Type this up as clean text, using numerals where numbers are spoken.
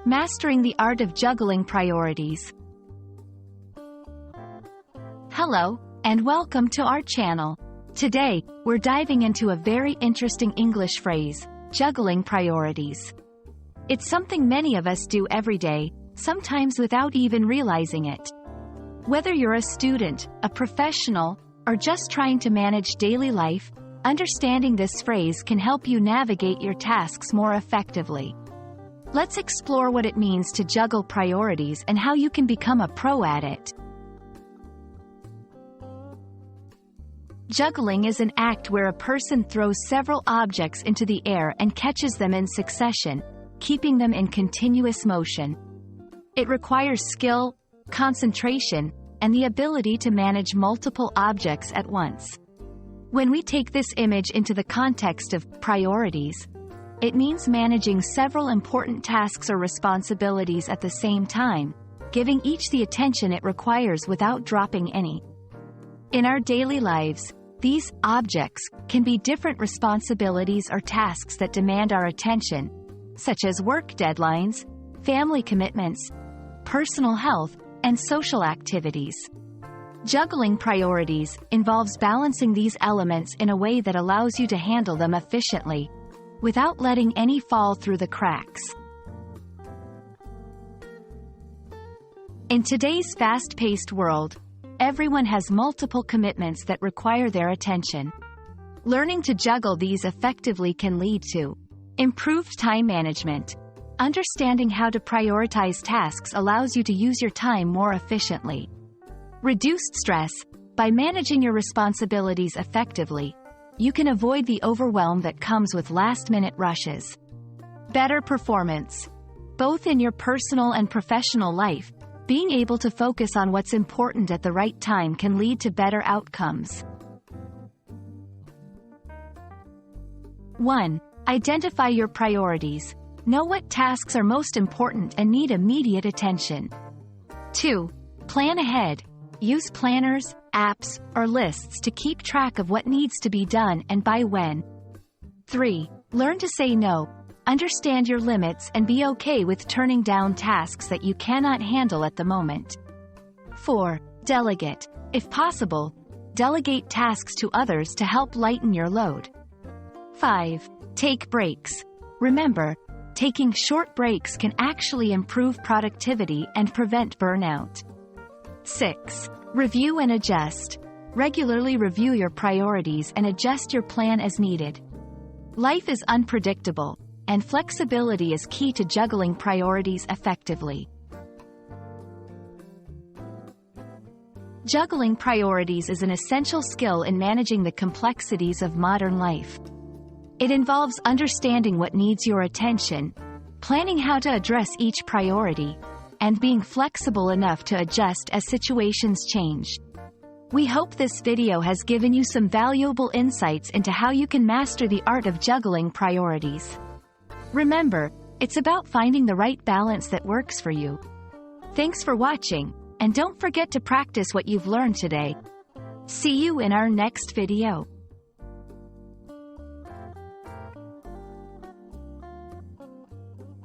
Mastering the art of juggling priorities. Hello, and welcome to our channel. Today, we're diving into a very interesting English phrase, juggling priorities. It's something many of us do every day, sometimes without even realizing it. Whether you're a student, a professional, or just trying to manage daily life, understanding this phrase can help you navigate your tasks more effectively. Let's explore what it means to juggle priorities and how you can become a pro at it. Juggling is an act where a person throws several objects into the air and catches them in succession, keeping them in continuous motion. It requires skill, concentration, and the ability to manage multiple objects at once. When we take this image into the context of priorities, it means managing several important tasks or responsibilities at the same time, giving each the attention it requires without dropping any. In our daily lives, these objects can be different responsibilities or tasks that demand our attention, such as work deadlines, family commitments, personal health, and social activities. Juggling priorities involves balancing these elements in a way that allows you to handle them efficiently, without letting any fall through the cracks. In today's fast-paced world, everyone has multiple commitments that require their attention. Learning to juggle these effectively can lead to improved time management. Understanding how to prioritize tasks allows you to use your time more efficiently. Reduced stress. By managing your responsibilities effectively, you can avoid the overwhelm that comes with last-minute rushes. Better performance. Both in your personal and professional life, being able to focus on what's important at the right time can lead to better outcomes. 1. Identify your priorities. Know what tasks are most important and need immediate attention. 2. Plan ahead. Use planners, apps, or lists to keep track of what needs to be done and by when. 3. Learn to say no. Understand your limits and be okay with turning down tasks that you cannot handle at the moment. 4. Delegate. If possible, delegate tasks to others to help lighten your load. 5. Take breaks. Remember, taking short breaks can actually improve productivity and prevent burnout. 6. Review and adjust. Regularly review your priorities and adjust your plan as needed. Life is unpredictable, and flexibility is key to juggling priorities effectively. Juggling priorities is an essential skill in managing the complexities of modern life. It involves understanding what needs your attention, planning how to address each priority, and being flexible enough to adjust as situations change. We hope this video has given you some valuable insights into how you can master the art of juggling priorities. Remember, it's about finding the right balance that works for you. Thanks for watching, and don't forget to practice what you've learned today. See you in our next video.